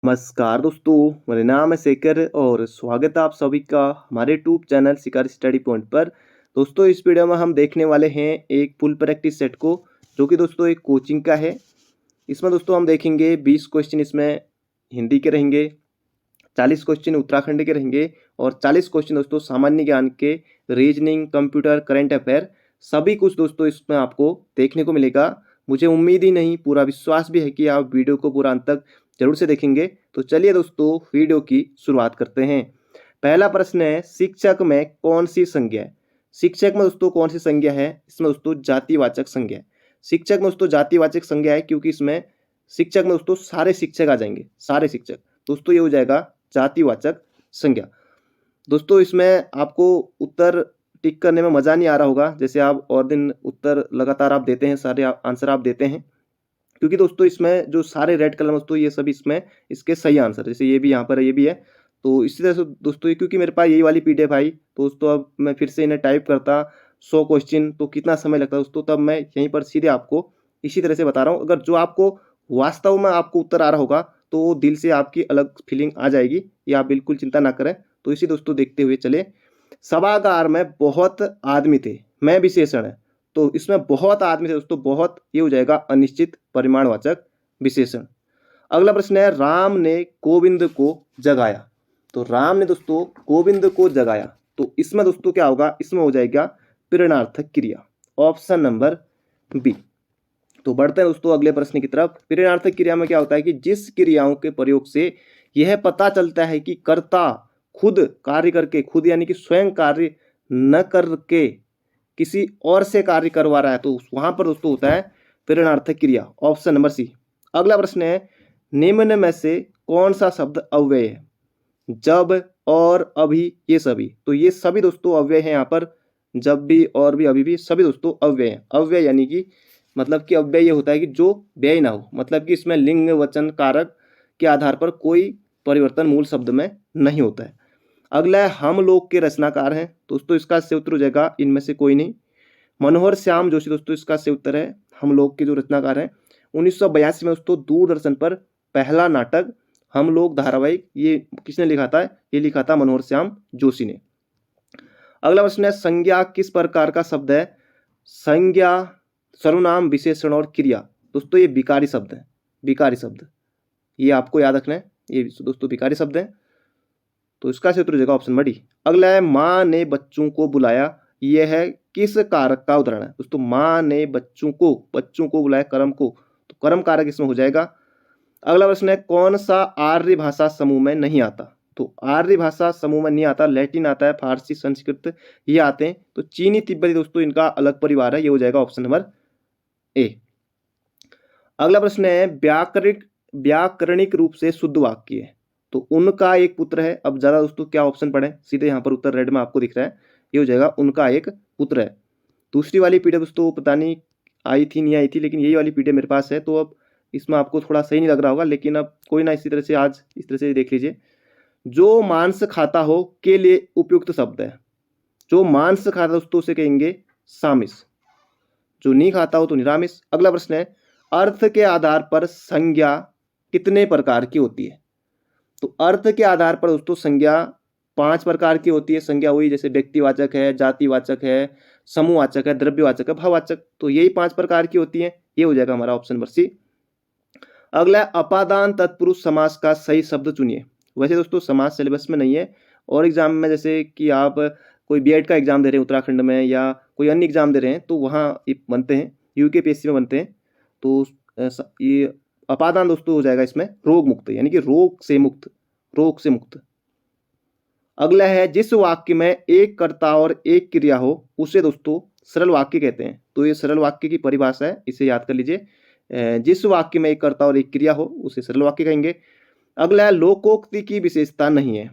नमस्कार दोस्तों, मेरा नाम है शेखर और स्वागत है आप सभी का हमारे यूट्यूब चैनल शिकार स्टडी पॉइंट पर। दोस्तों इस वीडियो में हम देखने वाले हैं एक फुल प्रैक्टिस सेट को, जो कि दोस्तों एक कोचिंग का है। इसमें दोस्तों हम देखेंगे 20 क्वेश्चन इसमें हिंदी के रहेंगे, 40 क्वेश्चन उत्तराखंड के रहेंगे और 40 क्वेश्चन दोस्तों सामान्य ज्ञान के, रीजनिंग, कंप्यूटर, करंट अफेयर, सभी कुछ दोस्तों इसमें आपको देखने को मिलेगा। मुझे उम्मीद ही नहीं, पूरा विश्वास भी है कि आप वीडियो को पूरा अंत तक जरूर से देखेंगे। तो चलिए दोस्तों वीडियो की शुरुआत करते हैं। पहला प्रश्न है, शिक्षक में कौन सी संज्ञा है? शिक्षक में दोस्तों कौन सी संज्ञा है? इसमें दोस्तों जातिवाचक संज्ञा है। शिक्षक में दोस्तों जातिवाचक संज्ञा है क्योंकि इसमें शिक्षक में दोस्तों सारे शिक्षक आ जाएंगे, सारे शिक्षक। दोस्तों ये हो जाएगा जातिवाचक संज्ञा। दोस्तों इसमें आपको उत्तर टिक करने में मज़ा नहीं आ रहा होगा, जैसे आप और दिन उत्तर लगातार आप देते हैं, सारे आंसर आप देते हैं, क्योंकि दोस्तों इसमें जो सारे रेड कलर में दोस्तों ये सब इसमें इसके सही आंसर, जैसे ये भी यहाँ पर है, ये भी है। तो इसी तरह से दोस्तों ये, क्योंकि मेरे पास यही वाली पीडीएफ आई, तो दोस्तों अब मैं फिर से इन्हें टाइप करता 100 क्वेश्चन तो कितना समय लगता है दोस्तों। तब मैं यहीं पर सीधे आपको इसी तरह से बता रहा हूँ। अगर जो आपको वास्तव में आपको उत्तर आ रहा होगा तो वो दिल से आपकी अलग फीलिंग आ जाएगी, ये आप बिल्कुल चिंता ना करें। तो इसी दोस्तों देखते हुए चले। सभागार में बहुत आदमी थे, मैं विशेषण है। तो इसमें बहुत आदमी थे दोस्तों, बहुत ये हो जाएगा अनिश्चित परिमाणवाचक विशेषण। अगला प्रश्न है, राम ने गोविंद को जगाया। तो राम ने दोस्तों गोविंद को जगाया, तो इसमें दोस्तों क्या होगा? इसमें हो जाएगा प्रेरणार्थक क्रिया, ऑप्शन नंबर बी। तो बढ़ते हैं दोस्तों अगले प्रश्न की तरफ। प्रेरणार्थक क्रिया में क्या होता है कि जिस क्रियाओं के प्रयोग से यह पता चलता है कि कर्ता खुद कार्य करके, खुद यानी कि स्वयं कार्य न करके किसी और से कार्य करवा रहा है, तो वहां पर दोस्तों होता है प्रेरणार्थक क्रिया, ऑप्शन नंबर सी। अगला प्रश्न है, निम्न में से कौन सा शब्द अव्यय है? जब, और, अभी, ये सभी। तो ये सभी दोस्तों अव्यय है यहाँ पर। जब भी, और भी, अभी भी, सभी दोस्तों अव्यय है। अव्यय यानी कि मतलब कि अव्यय ये होता है कि जो व्यय ना हो, मतलब कि इसमें लिंग वचन कारक के आधार पर कोई परिवर्तन मूल शब्द में नहीं होता है। अगला है, हम लोग के रचनाकार हैं। दोस्तों इसका सही उत्तर हो जाएगा इनमें से कोई नहीं, मनोहर श्याम जोशी। दोस्तों इसका सही उत्तर है, हम लोग के जो रचनाकार हैं। 1982 में दोस्तों दूरदर्शन पर पहला नाटक हम लोग धारावाहिक, ये किसने लिखा था? ये लिखा था मनोहर श्याम जोशी ने। अगला प्रश्न है, संज्ञा किस प्रकार का शब्द है? संज्ञा, सर्वनाम, विशेषण और क्रिया। दोस्तों ये विकारी शब्द है, विकारी शब्द, ये आपको याद रखना है, ये दोस्तों विकारी शब्द है। तो इसका सही उत्तर हो जाएगा ऑप्शन नंबर डी। अगला है, माँ ने बच्चों को बुलाया, यह है किस कारक का उदाहरण है? दोस्तों माँ ने बच्चों को बुलाया, कर्म को, तो कर्म कारक इसमें हो जाएगा। अगला प्रश्न है, कौन सा आर्य भाषा समूह में नहीं आता? तो आर्य भाषा समूह में नहीं आता, लैटिन आता है, फारसी, संस्कृत ये आते हैं। तो चीनी, तिब्बती दोस्तों इनका अलग परिवार है, ये हो जाएगा ऑप्शन नंबर ए। अगला प्रश्न है, व्याकरणिक रूप से शुद्ध वाक्य है। तो उनका एक पुत्र है। अब ज्यादा दोस्तों क्या ऑप्शन पढ़े, सीधे यहाँ पर उत्तर रेड में आपको दिख रहा है, ये हो जाएगा उनका एक पुत्र है। दूसरी वाली पीडीएफ दोस्तों पता नहीं आई थी नहीं आई थी, लेकिन यही वाली पीडीएफ मेरे पास है, तो अब इसमें आपको थोड़ा सही नहीं लग रहा होगा, लेकिन अब कोई ना, इसी तरह से आज इस तरह से देख लीजिए। जो मांस खाता हो के लिए उपयुक्त शब्द है। जो मांस खाता दोस्तों उसे कहेंगे सामिस, जो नहीं खाता हो तो निरामिस। अगला प्रश्न है, अर्थ के आधार पर संज्ञा कितने प्रकार की होती है? तो अर्थ के आधार पर दोस्तों संज्ञा 5 प्रकार की होती है। संज्ञा हुई जैसे व्यक्तिवाचक है, जातिवाचक है, समूहवाचक है, द्रव्यवाचक है, भाववाचक। तो यही 5 प्रकार की होती है, ये हो जाएगा हमारा ऑप्शन नंबर सी। अगला, अपादान तत्पुरुष समास का सही शब्द चुनिए। वैसे दोस्तों समास सिलेबस में नहीं है, और एग्जाम में जैसे कि आप कोई बीएड का एग्जाम दे रहे हैं उत्तराखंड में, या कोई अन्य एग्जाम दे रहे हैं, तो वहाँ ये बनते हैं, यूकेपीएससी में बनते हैं। तो ये अपादान दोस्तों हो जाएगा इसमें रोग मुक्त, यानी कि रोग से मुक्त। अगला है, जिस वाक्य में एक कर्ता और एक क्रिया हो उसे दोस्तों सरल वाक्य कहते हैं। तो ये सरल वाक्य की परिभाषा है, इसे याद कर लीजिए। जिस वाक्य में एक कर्ता और एक क्रिया हो उसे सरल वाक्य कहेंगे। अगला है, लोकोक्ति की विशेषता नहीं है।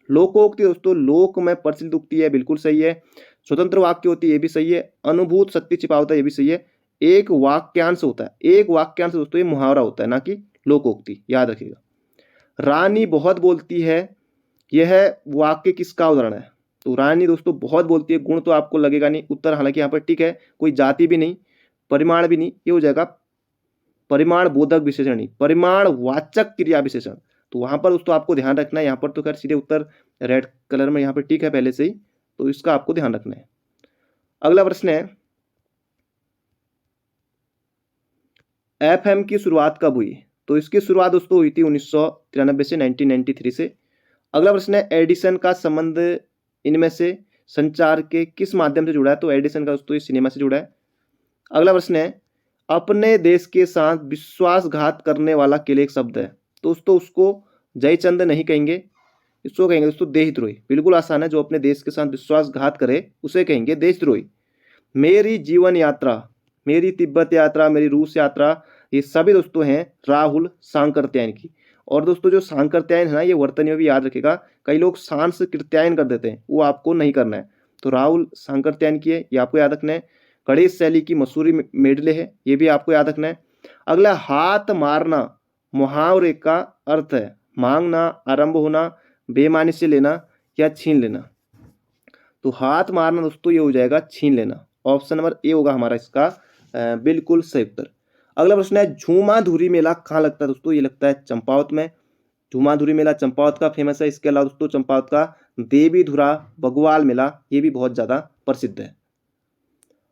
लोकोक्ति दोस्तों लोक में प्रचलित उक्ति है, बिल्कुल सही है। स्वतंत्र वाक्य होती है, ये भी सही है। अनुभूत शक्ति छिपा होता है, ये भी सही है। एक वाक्यांश होता है, एक वाक्यांश दोस्तों ये मुहावरा होता है, ना कि लोकोक्ति, याद रखिएगा। रानी बहुत बोलती है, यह वाक्य किसका उदाहरण है? तो रानी दोस्तों बहुत बोलती है, गुण तो आपको लगेगा नहीं, उत्तर हालांकि यहाँ पर ठीक है, कोई जाति भी नहीं, परिमाण भी नहीं, ये हो जाएगा परिमाण बोधक विशेषण नहीं, परिमाण वाचक क्रिया विशेषण। तो वहाँ पर दोस्तों आपको ध्यान रखना है। यहाँ पर तो खैर सीधे उत्तर रेड कलर में यहाँ पर टिक है पहले से ही, तो इसका आपको ध्यान रखना है। अगला प्रश्न है, एफएम की शुरुआत कब हुई? तो इसकी शुरुआत दोस्तों हुई थी 1993 से 1993 से। अगला प्रश्न है, एडिसन का संबंध इनमें से संचार के किस माध्यम से जुड़ा है? तो एडिसन का दोस्तों सिनेमा से जुड़ा है। अगला प्रश्न है, अपने देश के साथ विश्वासघात करने वाला केवल एक शब्द है। दोस्तों उसको जयचंद नहीं कहेंगे, इसको कहेंगे दोस्तों देशद्रोही। बिल्कुल आसान है, जो अपने देश के साथ विश्वासघात करे उसे कहेंगे देशद्रोही। मेरी जीवन यात्रा, मेरी तिब्बत यात्रा, मेरी रूस यात्रा, ये सभी दोस्तों हैं राहुल सांकृत्यायन की। और दोस्तों जो सांकृत्यायन है ना, ये वर्तनी में भी याद रखेगा, कई लोग सांस्कृत्यायन कर देते हैं, वो आपको नहीं करना है। तो राहुल सांकृत्यायन की है, ये आपको याद रखना है। गणेश शैली की मसूरी मेडले है, ये भी आपको याद रखना है। अगला, हाथ मारना मुहावरे का अर्थ है मांगना, आरंभ होना, बेईमानी से लेना या छीन लेना। तो हाथ मारना दोस्तों ये हो जाएगा छीन लेना। ऑप्शन नंबर ए होगा हमारा इसका बिल्कुल सही उत्तर। अगला प्रश्न है, झूमाधुरी मेला कहाँ लगता है? दोस्तों ये लगता है चंपावत में। झूमाधुरी मेला चंपावत का फेमस है। इसके अलावा दोस्तों चंपावत का देवीधुरा बगवाल मेला, ये भी बहुत ज़्यादा प्रसिद्ध है।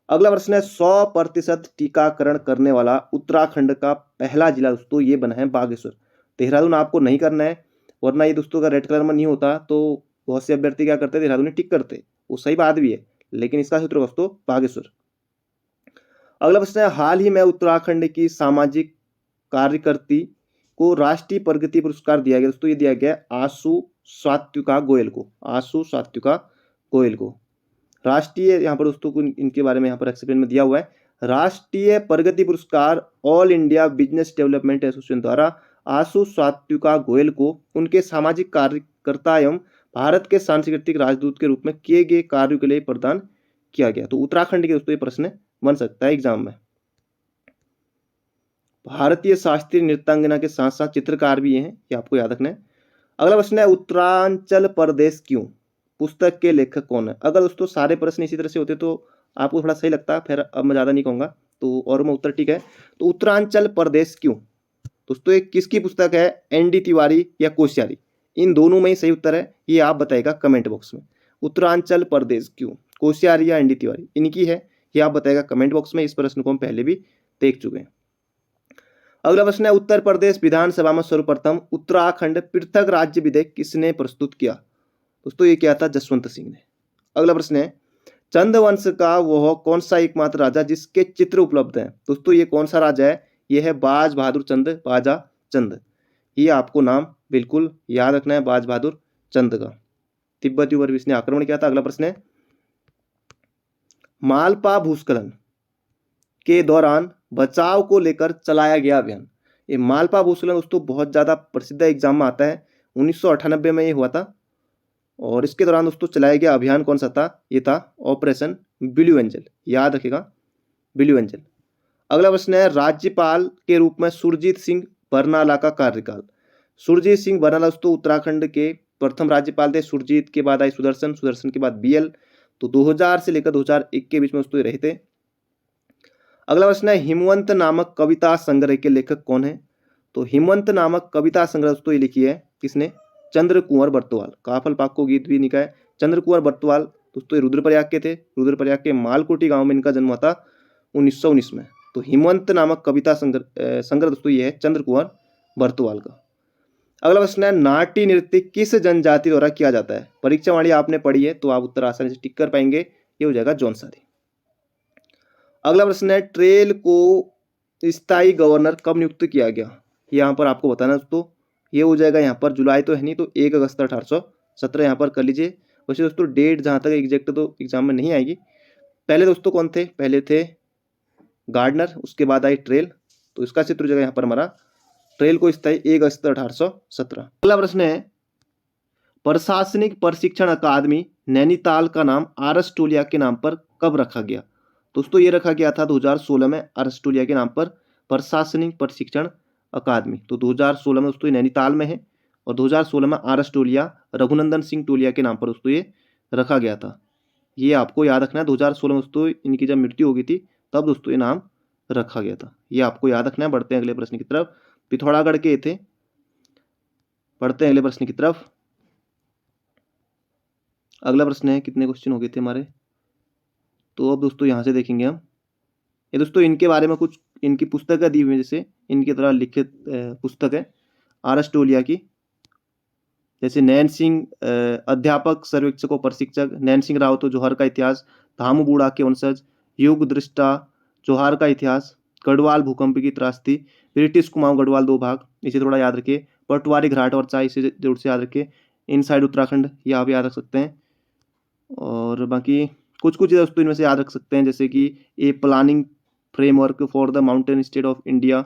अगला प्रश्न है, 100% टीकाकरण करने वाला उत्तराखंड का पहला जिला दोस्तों ये बना है बागेश्वर। देहरादून आपको नहीं करना है, वरना ये दोस्तों का रेड कलर में नहीं होता तो बहुत से अभ्यर्थी क्या करते हैं, देहरादून में टिक करते, वो सही बात भी है, लेकिन इसका सूत्र दोस्तों बागेश्वर। अगला प्रश्न है, हाल ही में उत्तराखंड की सामाजिक कार्यकर्ती को राष्ट्रीय प्रगति पुरस्कार दिया गया। दोस्तों ये दिया गया आशु सात्विका गोयल को, आशु सात्विका गोयल को। राष्ट्रीय, यहाँ पर दोस्तों को इनके बारे में यहाँ पर एक्सप्लेन में दिया हुआ है, राष्ट्रीय प्रगति पुरस्कार all India business development association द्वारा आशु सात्विका गोयल को उनके सामाजिक कार्यकर्ता एवं भारत के सांस्कृतिक राजदूत के रूप में किए गए कार्यों के लिए प्रदान किया गया। तो उत्तराखंड के दोस्तों ये प्रश्न बन सकता है एग्जाम में। भारतीय शास्त्रीय नृत्यांगना के साथ साथ चित्रकार भी हैं, ये आपको याद रखना है। अगला प्रश्न है, उत्तरांचल प्रदेश क्यों पुस्तक के लेखक कौन है? अगर दोस्तों सारे प्रश्न इसी तरह से होते तो आपको थोड़ा सही लगता, फिर अब मैं ज़्यादा नहीं कहूँगा, तो और मैं उत्तर ठीक है। तो उत्तरांचल प्रदेश क्यों दोस्तों ये किसकी पुस्तक है? एनडी तिवारी या कोश्यारी? इन दोनों में ही सही उत्तर है, ये आप बताएगा कमेंट बॉक्स में। उत्तरांचल प्रदेश क्यों, कोश्यारी या एनडी तिवारी, इनकी है, ये आप बताएगा कमेंट बॉक्स में। इस प्रश्न को हम पहले भी देख चुके हैं। अगला प्रश्न है, उत्तर प्रदेश विधानसभा में सर्वप्रथम उत्तराखंड पृथक राज्य विधेयक किसने प्रस्तुत किया? दोस्तों ये क्या था? जसवंत सिंह ने। अगला प्रश्न है, चंद वंश का वह कौन सा एकमात्र राजा जिसके चित्र उपलब्ध हैं? दोस्तों ये कौन सा राजा है? ये है बाज बहादुर चंद, बाजा चंद। ये आपको नाम बिल्कुल याद रखना है, बाज बहादुर चंद का। तिब्बती पर इसने आक्रमण किया था। अगला प्रश्न है, मालपा भूस्खलन के दौरान बचाव को लेकर चलाया गया अभियान। ये मालपा भूस्खलन दोस्तों बहुत ज़्यादा प्रसिद्ध एग्जाम में आता है, 1998 में ये हुआ था। और इसके दौरान दोस्तों चलाया गया अभियान कौन सा था? ये था ऑपरेशन ब्लू एंजल, याद रखेगा ब्लू एंजल। अगला प्रश्न है, राज्यपाल के रूप में सुरजीत सिंह बरनाला का कार्यकाल। सुरजीत सिंह बरनाला दोस्तों उत्तराखंड के प्रथम राज्यपाल थे। सुरजीत के बाद आई सुदर्शन, सुदर्शन के बाद बीएल। तो 2000 से लेकर 2001 के बीच में दोस्तों रहे थे। अगला प्रश्न है, हिमवंत नामक कविता संग्रह के लेखक कौन है? तो हिमवंत नामक कविता संग्रह दोस्तों ये लिखी है किसने? चंद्र कुंवर बर्तवाल। काफल पाको गीत भी निकाय चंद्र कुंवर बर्तवाल दोस्तों, ये रुद्रप्रयाग के थे। रुद्रप्रयाग के मालकोटी गांव में इनका जन्म हुआ था 1919 में। तो हिमवंत नामक कविता संग्रह दोस्तों ये है चंद्र कुंवर बर्तवाल का। अगला प्रश्न है, नाट्य नृत्य किस जनजाति द्वारा किया जाता है? परीक्षा वाली आपने पढ़ी है तो आप उत्तर आसानी से टिक कर पाएंगे, ये हो जाएगा जौनसारी। अगला प्रश्न है, ट्रेल को स्थायी गवर्नर कब नियुक्त किया गया? यहाँ पर आपको बताना दोस्तों, ये हो जाएगा यहाँ पर जुलाई तो है नहीं, तो 1 अगस्त 1817 यहाँ पर कर लीजिए। वैसे दोस्तों डेट जहाँ तक एग्जैक्ट तो एग्जाम में नहीं आएगी। पहले दोस्तों कौन थे? पहले थे गार्डनर, उसके बाद आई ट्रेल। तो इसका चित्र जगह यहाँ पर हमारा ट्रेल को स्थायी 1 अगस्त 1817। अगला प्रश्न है, प्रशासनिक प्रशिक्षण अकादमी नैनीताल का नाम आरएस टोलिया के नाम पर कब रखा गया? दोस्तों ये रखा गया था 2016 में आरएस टोलिया के नाम पर प्रशासनिक प्रशिक्षण अकादमी। तो 2016 में दोस्तों ये नैनीताल में है, और 2016 में आरएस टोलिया रघुनंदन सिंह टोलिया के नाम पर दोस्तों ये रखा गया था। ये आपको याद रखना है। 2016 में दोस्तों इनकी जब मृत्यु हो गई थी तब दोस्तों ये नाम रखा गया था, ये आपको याद रखना है। बढ़ते हैं अगले प्रश्न की तरफ। पिथौरागढ़ के थे पढ़ते हैं अगले प्रश्न की तरफ। अगला प्रश्न है, कितने क्वेश्चन हो गए थे हमारे, तो अब दोस्तों यहाँ से देखेंगे हम। ये दोस्तों इनके बारे में कुछ इनकी पुस्तक दी हुई है, जैसे इनकी तरह लिखित पुस्तक है आर एस टोलिया की, जैसे नैन सिंह अध्यापक सर्वेक्षक और प्रशिक्षक, नैन सिंह राव तो जोहर का इतिहास, धामू बूढ़ा के वंशज, युग दृष्टा, जोहार का इतिहास, गढ़वाल भूकंप की त्रासदी, ब्रिटिश कुमाऊं गढ़वाल 2 भाग, इसे थोड़ा याद रखिए, पटवारी घाट और चाय, इसे जरूर से याद रखिए, इनसाइड उत्तराखंड ये आप याद रख सकते हैं। और बाकी कुछ कुछ दोस्तों इनमें से याद रख सकते हैं, जैसे कि a planning framework for the mountain state of India,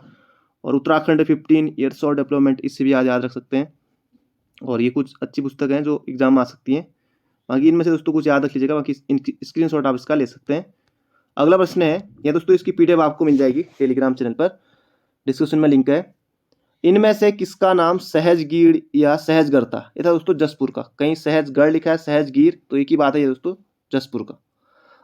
और उत्तराखंड 15 ईयर्स ऑफ डेवलपमेंट, इससे भी याद रख सकते हैं। और ये कुछ अच्छी पुस्तक हैं जो एग्जाम में आ सकती हैं। बाकी इनमें से दोस्तों कुछ याद रख लीजिएगा, बाकी इनकी स्क्रीनशॉट आप इसका ले सकते हैं। अगला प्रश्न है, यह दोस्तों इसकी पीडीएफ आपको मिल जाएगी टेलीग्राम चैनल पर, डिस्क्रिप्शन में लिंक है। इनमें से किसका नाम सहजगीर या सहजगढ़ था? ये था दोस्तों जसपुर का, कहीं सहजगढ़ लिखा है, सहजगीर, तो एक ही बात है ये दोस्तों, जसपुर का।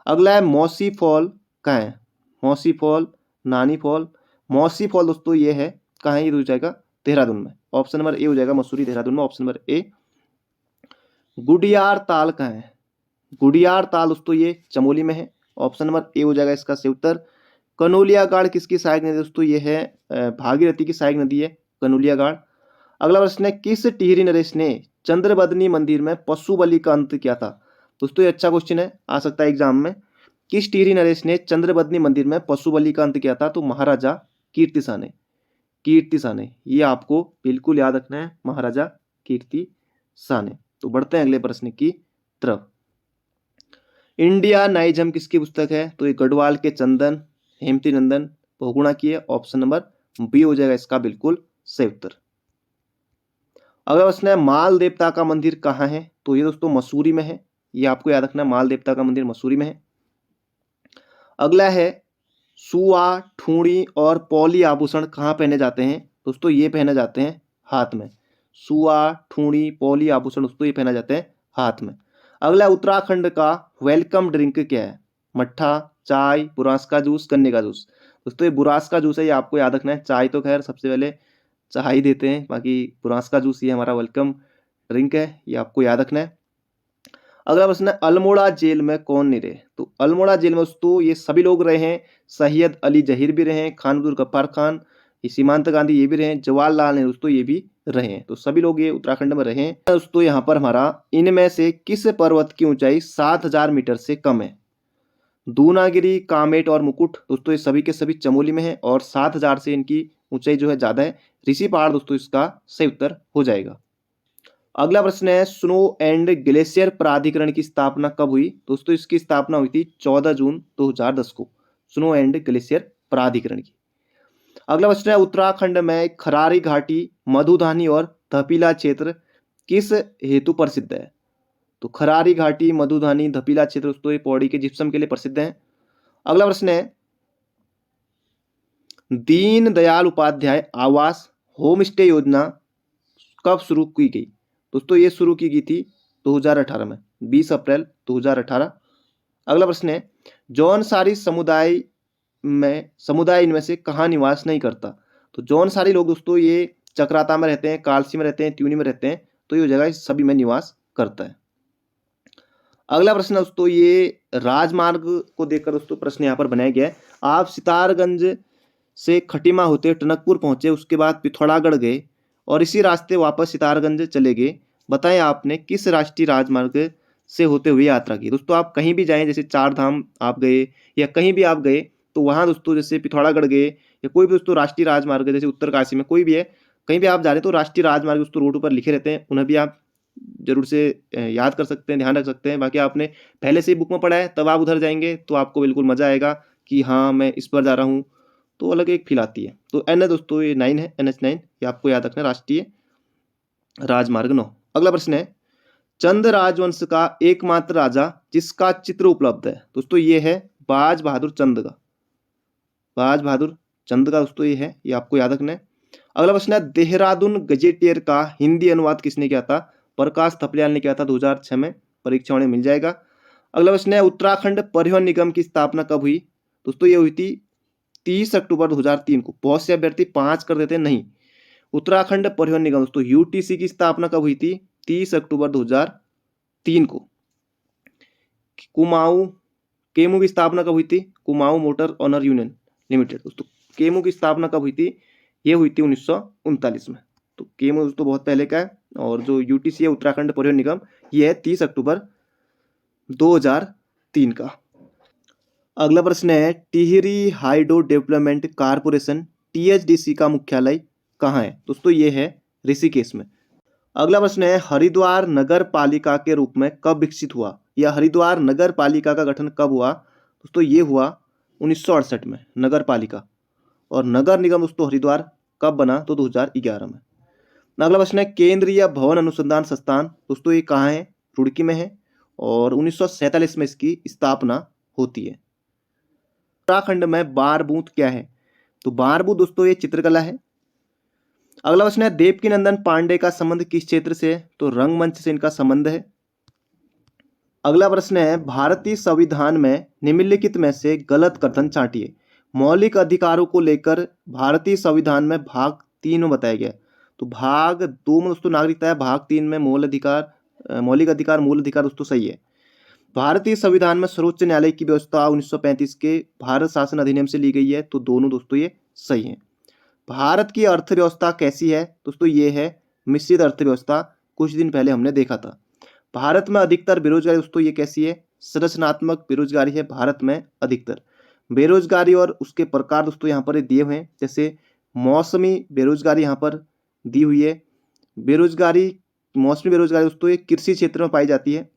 अगला है मौसी फॉल कहाँ है? मौसी फॉल, नानी फॉल, मौसी फॉल दोस्तों ये है कहाँ है? ये हो जाएगा देहरादून में, ऑप्शन नंबर ए हो जाएगा, मसूरी देहरादून में, ऑप्शन नंबर ए। गुडियार ताल कहाँ है? गुडियार ताल दोस्तों ये चमोली में है, ऑप्शन नंबर ए हो जाएगा इसका सही उत्तर। कनोलिया गाड़ किसकी सहायक नदी दोस्तों? ये है भागीरथी की सहायक नदी है कनोलिया गाड़। अगला प्रश्न है, किस टिहरी नरेश ने चंद्रबदनी मंदिर में पशु बलि का अंत किया था? दोस्तों ये अच्छा क्वेश्चन है, आ सकता है एग्जाम में। किस टिहरी नरेश ने चंद्रबदनी मंदिर में पशु बलि का अंत किया था? तो महाराजा कीर्ति साने, कीर्ति साने, ये आपको बिल्कुल याद रखना है, महाराजा कीर्ति साने। तो बढ़ते हैं अगले प्रश्न की तरफ। इंडिया नाइजम किसकी पुस्तक है? तो ये गढ़वाल के चंदन हेमती नंदन बहुगुणा की है, ऑप्शन नंबर बी हो जाएगा इसका बिल्कुल सही उत्तर। अगला प्रश्न है, माल देवता का मंदिर कहाँ है? तो ये दोस्तों मसूरी में है, ये आपको याद रखना है, माल देवता का मंदिर मसूरी में है। अगला है, सुआ, ठूड़ी और पौली आभूषण कहाँ पहने जाते हैं? दोस्तों ये पहने जाते हैं हाथ में, सुआ, ठूड़ी, पौली आभूषण दोस्तों ये पहने जाते हैं हाथ में। अगला, उत्तराखंड का वेलकम ड्रिंक क्या है? मट्ठा, चाय, बुरांस का जूस, गन्ने का जूस। दोस्तों ये बुरांस का जूस है, ये आपको याद रखना है। चाय तो खैर सबसे पहले चाय देते हैं, बाकी बुरांस का जूस ये हमारा वेलकम ड्रिंक है, ये आपको याद रखना है। अगला प्रश्न है, अल्मोड़ा जेल में कौन नहीं रहे? तो अल्मोड़ा जेल में दोस्तों ये सभी लोग रहे हैं, सैयद अली जहीर भी रहे हैं, खान अब्दुल गफ्फार खान, सीमांत गांधी ये भी रहे हैं, जवाहरलाल नेहरू दोस्तों ये भी रहे हैं, तो सभी लोग ये उत्तराखंड में रहे हैं। दोस्तों यहाँ पर हमारा, इनमें से किस पर्वत की ऊंचाई 7000 मीटर से कम है? दूनागिरी, कामेट और मुकुट दोस्तों ये सभी के सभी चमोली में है, और 7000 से इनकी ऊंचाई जो है ज्यादा है। ऋषि पहाड़ दोस्तों इसका सही उत्तर हो जाएगा। अगला प्रश्न है, स्नो एंड ग्लेशियर प्राधिकरण की स्थापना कब हुई? दोस्तों इसकी स्थापना हुई थी 14 जून 2010 को, स्नो एंड ग्लेशियर प्राधिकरण की। अगला प्रश्न है, उत्तराखंड में खरारी घाटी, मधुधानी और धपीला क्षेत्र किस हेतु प्रसिद्ध है? तो खरारी घाटी, मधुधानी, धपीला क्षेत्र दोस्तों ये पौड़ी के जिप्सम के लिए प्रसिद्ध है। अगला प्रश्न है, दीन दयाल उपाध्याय आवास होम स्टे योजना कब शुरू की गई? दोस्तों ये शुरू की गई थी 2018 में, 20 अप्रैल 2018। अगला प्रश्न है, जौनसारी समुदाय इनमें से कहाँ निवास नहीं करता? तो जौनसारी लोग दोस्तों ये चक्राता में रहते हैं, कालसी में रहते हैं, त्यूनी में रहते हैं, तो ये जगह सभी में निवास करता है। अगला प्रश्न दोस्तों, ये राजमार्ग को देखकर दोस्तों प्रश्न यहाँ पर बनाया गया है। आप सितारगंज से खटीमा होते टनकपुर पहुंचे, उसके बाद पिथौरागढ़ गए और इसी रास्ते वापस सितारगंज चले गए। बताएं आपने किस राष्ट्रीय राजमार्ग से होते हुए यात्रा की? दोस्तों आप कहीं भी जाएं, जैसे चार धाम आप गए या कहीं भी आप गए, तो वहाँ दोस्तों जैसे पिथौरागढ़ गए या कोई भी दोस्तों राष्ट्रीय राजमार्ग, जैसे उत्तरकाशी में कोई भी है, कहीं भी आप जा रहे हैं तो राष्ट्रीय राजमार्ग दोस्तों रोड पर लिखे रहते हैं, उन्हें भी आप जरूर से याद कर सकते हैं, ध्यान रख सकते हैं। बाकी आपने पहले से ही बुक में पढ़ा है, तब आप उधर जाएंगे तो आपको बिल्कुल मजा आएगा कि हाँ मैं इस पर जा रहा हूँ, तो अलग एक फील आती है। तो एन है दोस्तों ये 9 है, NH 9, ये आपको याद रखना है, राष्ट्रीय राजमार्ग 9। अगला प्रश्न है, चंद राजवंश का एकमात्र राजा जिसका चित्र उपलब्ध है? दोस्तों ये है बाज बहादुर चंद का, बाज बहादुर चंद का दोस्तों ये है, ये आपको याद रखना है। अगला प्रश्न है, देहरादून गजेटियर का हिंदी अनुवाद किसने किया था? प्रकाश थपलियाल ने किया था 2006 में, परीक्षाओं में मिल जाएगा। अगला प्रश्न है, उत्तराखंड परिवहन निगम की स्थापना कब हुई? दोस्तों ये हुई थी 30 अक्टूबर 2003 को। बहुत से अभ्यर्थी 5 कर देते हैं, नहीं, उत्तराखंड परिवहन निगम दोस्तों यूटीसी की स्थापना कब हुई थी? 30 अक्टूबर 2003 को। कुमाऊं केमू की स्थापना कब हुई थी? Kumaon motor owner union limited दोस्तों केमू की स्थापना कब हुई थी? ये हुई थी 1939 में। तो केमू दोस्तों बहुत पहले का है। और जो यूटीसी है उत्तराखंड परिवहन निगम, ये है 30 अक्टूबर 2003 का। अगला प्रश्न है Tehri hydro development corporation THDC का मुख्यालय कहाँ है? दोस्तों ये है ऋषिकेश में। अगला प्रश्न है हरिद्वार नगर पालिका के रूप में कब विकसित हुआ, या हरिद्वार नगर पालिका का गठन कब हुआ? दोस्तों ये हुआ 1968 में नगर पालिका। और नगर निगम दोस्तों हरिद्वार कब बना? तो 2011 में। अगला प्रश्न है केंद्रीय भवन अनुसंधान संस्थान दोस्तों ये कहाँ है? रुड़की में है और 1947 में इसकी स्थापना होती है। उत्तराखंड में बारबूत क्या है? तो बारबूत दोस्तों ये चित्रकला है। अगला प्रश्न है देवकीनंदन पांडे का संबंध किस क्षेत्र से है? तो रंगमंच से इनका संबंध है। अगला प्रश्न है भारतीय संविधान में निम्नलिखित में से गलत कथन छांटिए। मौलिक अधिकारों को लेकर भारतीय संविधान में भाग 3 में बताया गया। तो भाग 2 में दोस्तों नागरिकता है, भाग 3 में मौलिक अधिकार मूल अधिकार दोस्तों सही है। भारतीय संविधान में सर्वोच्च न्यायालय की व्यवस्था 1935 के भारत शासन अधिनियम से ली गई है। तो दोनों दोस्तों ये सही है। भारत की अर्थव्यवस्था कैसी है? दोस्तों ये है मिश्रित अर्थव्यवस्था, कुछ दिन पहले हमने देखा था। भारत में अधिकतर बेरोजगारी दोस्तों ये कैसी है? संरचनात्मक बेरोजगारी है भारत में अधिकतर। बेरोजगारी और उसके प्रकार दोस्तों यहाँ पर दिए हुए हैं, जैसे मौसमी बेरोजगारी यहाँ पर दी हुई है। मौसमी बेरोजगारी दोस्तों ये कृषि क्षेत्र में पाई जाती है।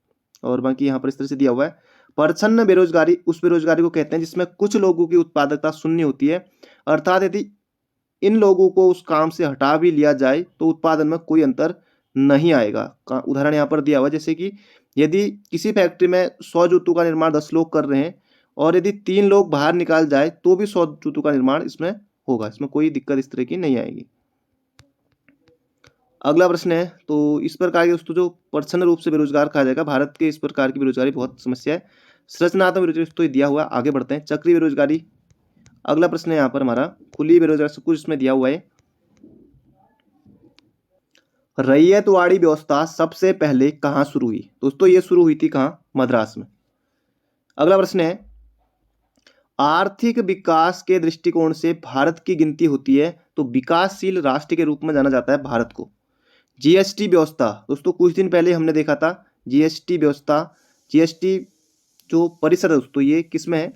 और बाकी यहाँ पर इस तरह से दिया हुआ है। प्रच्छन्न बेरोजगारी उस बेरोजगारी को कहते हैं जिसमें कुछ लोगों की उत्पादकता शून्य होती है, अर्थात यदि इन लोगों को उस काम से हटा भी लिया जाए तो उत्पादन में कोई अंतर नहीं आएगा। उदाहरण यहाँ पर दिया हुआ है, जैसे कि यदि किसी फैक्ट्री में 100 जूतों का निर्माण 10 लोग कर रहे हैं और यदि 3 लोग बाहर निकाल जाए तो भी 100 जूतों का निर्माण इसमें होगा, इसमें कोई दिक्कत इस तरह की नहीं आएगी। अगला प्रश्न है तो इस प्रकार के दोस्तों जो प्रच्छन्न रूप से बेरोजगार कहा जाएगा, भारत के इस प्रकार की बेरोजगारी बहुत समस्या है। संरचनात्मक बेरोजगारी तो दिया हुआ है, आगे बढ़ते हैं। चक्रीय बेरोजगारी अगला प्रश्न है यहाँ पर हमारा। खुली बेरोजगारी सब कुछ इसमें दिया हुआ है। रैयतवाड़ी व्यवस्था सबसे पहले कहाँ शुरू हुई? दोस्तों ये शुरू हुई थी कहाँ? मद्रास में। अगला प्रश्न है आर्थिक विकास के दृष्टिकोण से भारत की गिनती होती है तो विकासशील राष्ट्र के रूप में जाना जाता है भारत को। जीएसटी व्यवस्था दोस्तों कुछ दिन पहले हमने देखा था। जीएसटी व्यवस्था, जीएसटी जो परिषद है दोस्तों ये किस में है?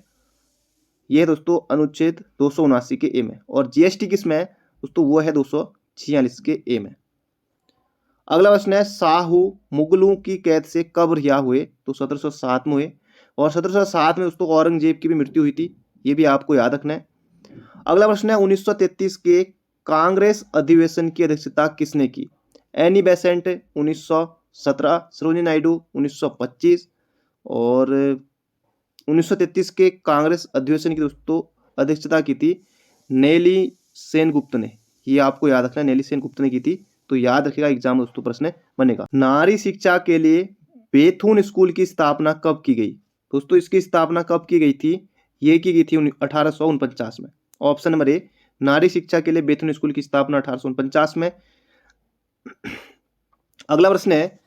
ये दोस्तों अनुच्छेद 279 के ए में। और जीएसटी किस में है दोस्तों? वो है 246 के ए में। अगला प्रश्न है शाहू मुगलों की कैद से कब रिहा हुए? तो 1707 में हुए। और 1707 में दोस्तों औरंगजेब की भी मृत्यु हुई थी, ये भी आपको याद रखना है। अगला प्रश्न है 1933 के कांग्रेस अधिवेशन की अध्यक्षता किसने की? Annie Besant 1917, Sarojini Naidu 1925। और 1933 के कांग्रेस अधिवेशन की दोस्तों अध्यक्षता की थी नेली सेनगुप्त ने, ये आपको याद रखना है, नेली सेनगुप्त ने की थी। तो याद रखिएगा, एग्जाम दोस्तों प्रश्न बनेगा। नारी शिक्षा के लिए बेथुन स्कूल की स्थापना कब की गई? दोस्तों इसकी स्थापना कब की गई थी? ये की गई थी 1849 में। ऑप्शन नंबर ए, नारी शिक्षा के लिए बेथुन स्कूल की स्थापना 1849 में। अगला प्रश्न है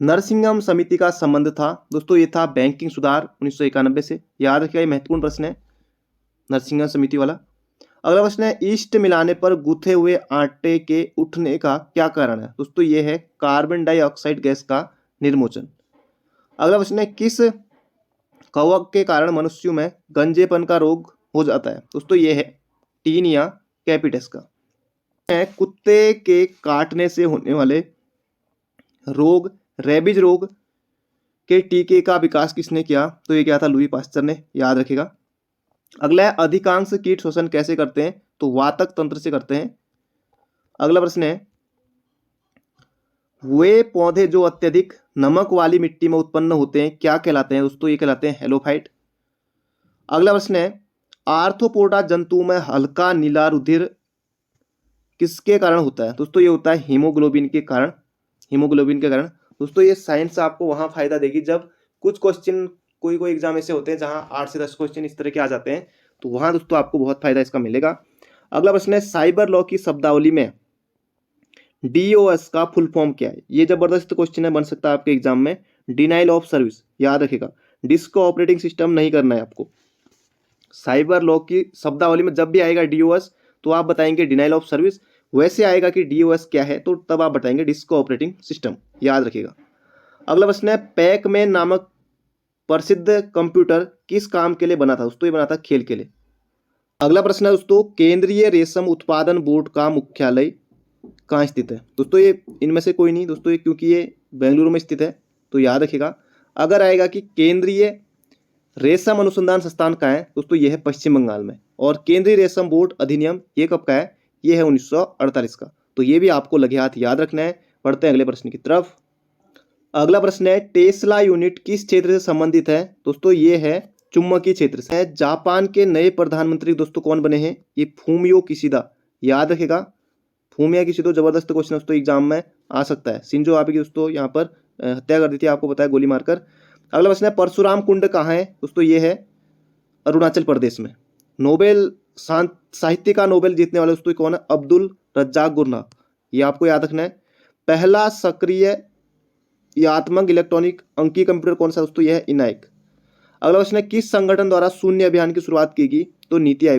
नरसिंहम समिति का संबंध था दोस्तों ये था बैंकिंग सुधार 1991 से। याद रखिएगा, ये महत्वपूर्ण प्रश्न है नरसिंहम समिति वाला। अगला प्रश्न है ईस्ट मिलाने पर गुथे हुए आटे के उठने का क्या कारण है? दोस्तों ये है कार्बन डाइऑक्साइड गैस का निर्मोचन। अगला प्रश्न है किस कवक के कारण मनुष्यों में गंजेपन का रोग हो जाता है? दोस्तों ये है टीनिया कैपिटस का। कुत्ते के काटने से होने वाले रोग रेबीज रोग के टीके का विकास किसने किया? तो ये क्या था? लुई पास्चर ने। याद रखिएगा। अगला है अधिकांश कीट शोषण कैसे करते हैं? तो वातक तंत्र से करते हैं। अगला प्रश्न है वे पौधे जो अत्यधिक नमक वाली मिट्टी में उत्पन्न होते हैं क्या कहलाते हैं? दोस्तों ये कहलाते हैं हेलोफाइट। अगला प्रश्न है आर्थ्रोपोडा जंतु में हल्का नीला रुधिर किसके कारण होता है? दोस्तों ये होता है हीमोग्लोबिन के कारण। हीमोग्लोबिन के कारण दोस्तों ये साइंस आपको वहां फायदा देगी जब कुछ क्वेश्चन कोई एग्जाम ऐसे होते हैं जहां 8 से 10 क्वेश्चन इस तरह के आ जाते हैं, तो वहां दोस्तों आपको बहुत फायदा इसका मिलेगा। अगला प्रश्न है साइबर लॉ की शब्दावली में DOS का फुल फॉर्म क्या है? ये जबरदस्त क्वेश्चन है, बन सकता है आपके एग्जाम में। डिनाइल ऑफ सर्विस, याद रखेगा। डिस्क ऑपरेटिंग सिस्टम नहीं करना है आपको। साइबर लॉ की शब्दावली में जब भी आएगा DOS तो आप बताएंगे डिनाइल ऑफ सर्विस। वैसे आएगा कि DOS क्या है तो तब आप बताएंगे डिस्क ऑपरेटिंग सिस्टम, याद रखिएगा। अगला प्रश्न है, पैकमैन नामक प्रसिद्ध कंप्यूटर किस काम के लिए बना था? दोस्तों ये बना था खेल के लिए। अगला प्रश्न है दोस्तों, केंद्रीय रेशम उत्पादन बोर्ड का मुख्यालय कहाँ स्थित है? दोस्तों ये इनमें से कोई नहीं दोस्तों, ये क्योंकि ये बेंगलुरु में स्थित है तो याद रखिएगा। अगर आएगा कि केंद्रीय रेशम अनुसंधान संस्थान का है दोस्तों, ये है पश्चिम बंगाल में। और केंद्रीय रेशम बोर्ड अधिनियम ये कब का है? ये है 1948 का। तो ये भी आपको लगे हाथ याद रखना है। बढ़ते हैं अगले प्रश्न की तरफ। अगला प्रश्न है, टेस्ला यूनिट किस क्षेत्र से संबंधित है? दोस्तों ये है चुंबकीय क्षेत्र से। जापान के नए प्रधानमंत्री दोस्तों कौन बने हैं? ये फूमियो किशिदा, याद रखेगा। फूमिया किशिदा जबरदस्त क्वेश्चन दोस्तों एग्जाम में आ सकता है। शिंजो आबे की दोस्तों यहाँ पर हत्या कर दी थी, आपको पता है, गोली मारकर। अगला प्रश्न है, परशुराम कुंड कहाँ है? दोस्तों ये है अरुणाचल प्रदेश में। नोबेल साहित्य का नोबेल जीतने वाले दोस्तों कौन है? अब्दुल रज्जाक गुरनाम, ये आपको याद रखना है। पहला सक्रिय यात्मक इलेक्ट्रॉनिक अंकीय कंप्यूटर कौन सा? दोस्तों यह है इनाइक। अगला प्रश्न है, किस संगठन द्वारा शून्य अभियान की शुरुआत की गई? तो नीति आयोग।